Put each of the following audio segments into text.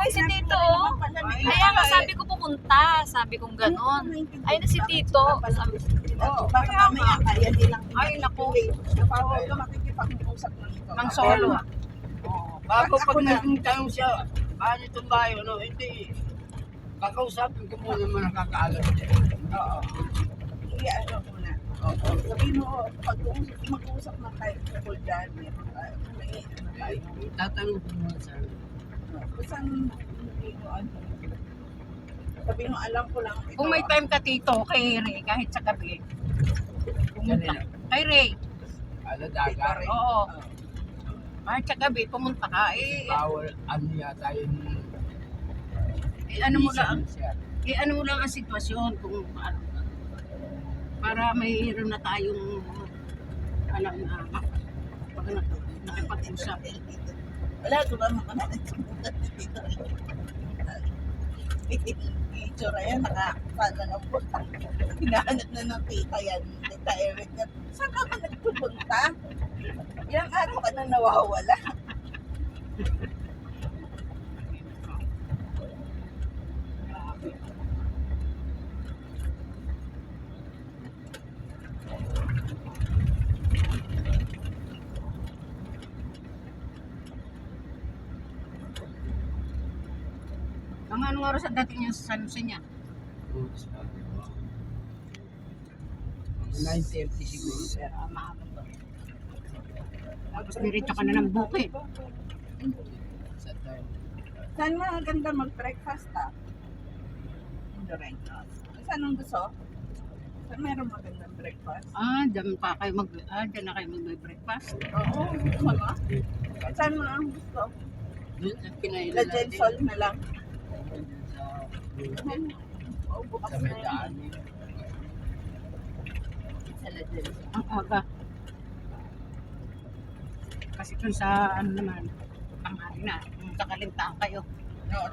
Ay, si Tito. Oh. Kaya nga sabi ko pumunta. Sabi kong ganon. Ay, na si Tito. Sabi, Baka mamaya kaya nilang Ay, naku. napawag ka makikipag-usap Ng solo. Bago pag naging tanong siya, paano itong bahay, ano, hindi. Kakausapin ko muna mga nakakaalam niya. Oo. Ano muna. Oo. Sabihin mo, pag mag-uusap na tayo tungkol dyan, may ano tayo. Tatanong ko muna sa Saan sabihin mo, alam ko lang. Kung may time ka, Tito, kay Ray, kahit sa gabi. Pumunta. Kay Ray. ano, dagat. Oo. Kahit sa gabi, pumunta ka. Bawal, ano yata yun. Ano mo lang, siya. ano mo lang ang sitwasyon kung ano. Para mayroon na tayong alam na pag nakipag-usap. Wala, diba makanalit sa buta dito. Itsura yan, nakakasala ng punta. Hinahanap na ng tita yan. Tita Eric yan. Saan ka ba nagpupunta? Ilang araw ka na nawawala. Ang anong oras ang dating niya sa San Jose niya? 9:30 siguro. Maaga pa. Tapos diretso ka na ng bukid. Sa time. Saan maganda mag-breakfast ha? In the rental. Saan ang gusto? Saan meron magandang breakfast? Diyan na kayo mag-breakfast. Oo, ano? Saan mo ang gusto? Doon sa kinailan La Gensol na lang. Sa Bukas sa na may yun. daan. Sa La Gensol. Ang aga. Kasi kung sa ano naman, tanghali na, kung kakalintaan kayo. Oo,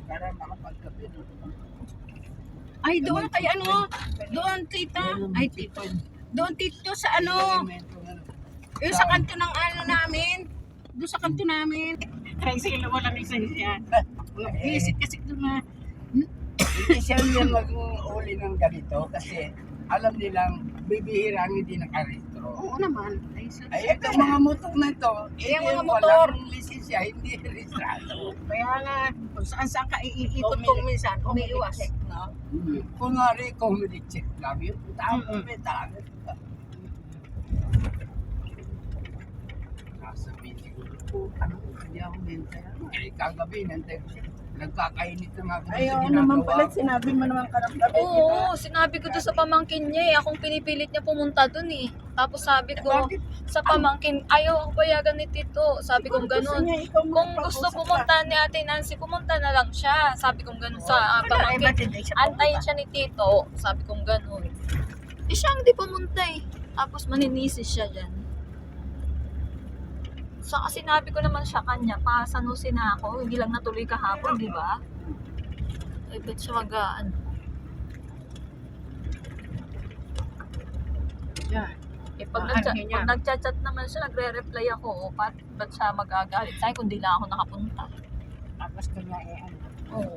para makapagkape doon. Ay, doon kay ano, doon tita. Ay, tito. Doon tito sa ano, yung sa kanto ng ano namin. Doon sa kanto namin. Kasi ilo mo lang lisensya. Visit kasi doon na. Hindi siya yung mag-uli ng ganito kasi alam nilang bibihira ang hindi nakarehistro. Oo naman. Ay, ito mga motor na ito, Ay, ang mga yung motor. walang lisensya, hindi rehistrado. Kaya nga, kung saan ka iikot kung minsan, umiiwas. No? Kung nga rin, comedy check lang yun. Tama, may tama. Nasa meeting ko, ano, hindi ako nintay. Eh, kagabi, nintay ko siya. Nagkakainit na nga ako sa Ayaw ginagawa naman pala, ko. sinabi mo naman karap-gabi. oo, sinabi ko to sa pamangkin niya eh. Akong pinipilit niya pumunta dun eh. Tapos sabi ko Bakit? sa pamangkin, ayaw ako payagan ni Tito. Sabi kong ganun. Kung gusto pumunta ni Ate Nancy, pumunta na lang siya. Sabi kong ganun sa pamangkin. Antayin siya ni Tito. Sabi kong ganun. Eh siya hindi pumunta eh. Tapos maninisi siya dyan. Saka sinabi ko naman siya kanya, pa San Jose na ako. Hindi lang natuloy kahapon, di ba? Eh, ba't siya magaan? Yan. Eh, pag, Ano nagcha- niya? pag nagchat-chat naman siya, nagre-reply ako. O, ba't siya magagalit sa'yo kung di lang ako nakapunta? Tapos kanya ano, Oo.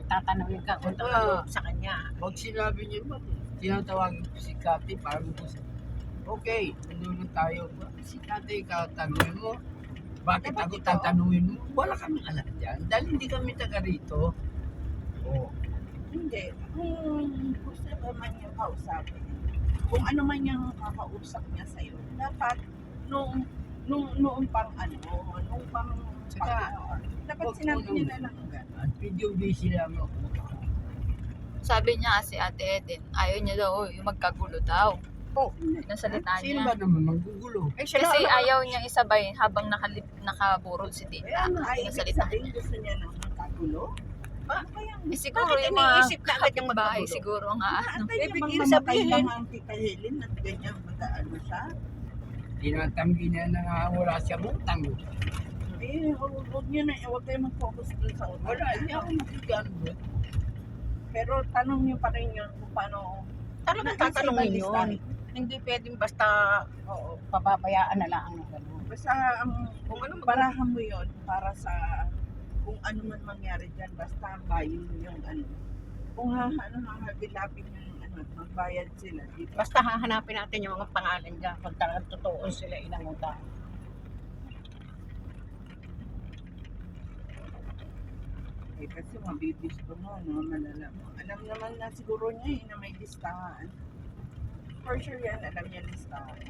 tatanungin ka kung ano sa kanya. Pag sinabi niyo ba, tinatawagin ko si Kati para mo sa okay, nandun tayo. Si Kati, katanungin mo. Bakit ako tatanungin mo? Wala kami alam dyan. Dahil hindi kami taga rito. Oo. Hindi. Kung gusto ba man niyang kausapin, kung ano man niyang kakausap niya sa'yo, dapat noong pang ano, noong pang Saka, dapat wag sinabi mo niya na lang gano'n. At video busy lang ako. Sabi niya si Ate Eden, ayaw niya daw yung magkagulo daw. Oh, Nasalita sino niya. ba naman magugulo? Kasi ayaw niyang isabay habang nakaburol si Tita. Ay, ibig Nasalita sabihin niya. gusto niya ng magkagulo? Ano kaya? Eh, siguro Bakit yung mga iniisip na agad yung kapitbahay magkagulo? siguro nga ano. Antay niya Ibig bang mamatay sabihin- lang ang Tita Helen at ganyan mag-ano siya? Tinatanggi niya na nga wala siya butang. Eh, huwag niyo na, huwag kayo mag-focus dun sa utang. Wala, hindi ako nakikano doon. Pero tanong niyo pa rin yun kung paano. Talagang Nasa tatanungin ibang yun. listahan. Hindi pwedeng basta Oo. pababayaan na lang ang gano'n. Basta ang Kung ano barahan mo yon para sa kung ano man mangyari dyan, basta bayin mo yung ano. Kung hahagilapin yung ano, magbayad sila dito. Basta hahanapin natin yung mga pangalan dyan kung talagang totoo sila inangutang. Eh, kasi mabibisto mo, no, malalaman. Alam naman na siguro niya na may listahan. For sure yan, alam niya listahan.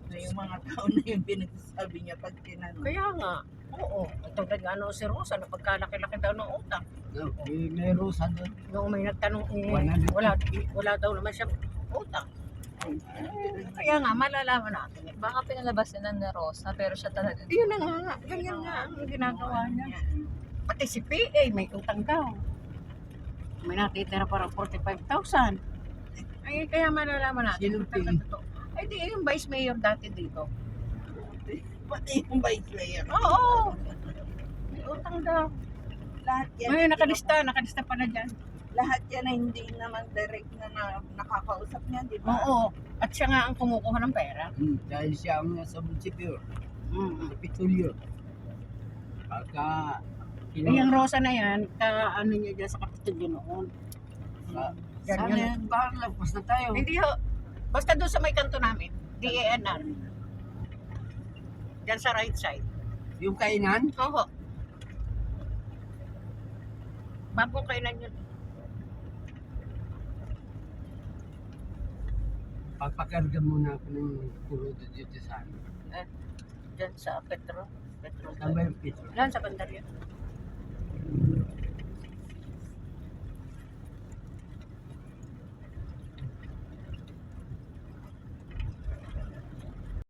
Na yung mga tao na yung pinagsasabi niya pag tinanong. Kaya nga, oo. Tulad nga ano si Rosa na pagkalaki-laki daw ng utang. No, may rusa doon. Nung may nagtanong, 100. wala daw naman siya utang. Kaya nga, malalaman natin. Baka pinalabas na ni Rosa, pero siya talaga. Yun na nga, ganyan nga ang ginagawa niya. Pati si PA, may utang daw. May natitira parang 45,000. Ay, kaya malalaman natin. Sinong kung talagang totoo. Ay, di, yung vice mayor dati dito. Pati yung vice mayor. Oo. May utang daw. Lahat yan. Ngayon, nakalista pa na dyan. Lahat yan na hindi naman direct na nakakausap niya, di ba? Oo. At siya nga ang kumukuha ng pera. Dahil siya ang nasa munisipyo, Mm. sa Pitulyo. Pagka Eh, yung Rosa na yan, ano niya dyan sa Kapitolyo noon. sana yan, bahala, basta tayo. Hindi ho. Basta doon sa may kanto namin, DANR. Diyan sa right side. Yung kainan, Oo. Bagong kainan yun. papakarga muna ako ng kurudo dito sa amin. Diyan sa Petro. Saan ba yung pito? Diyan sa Bandarya.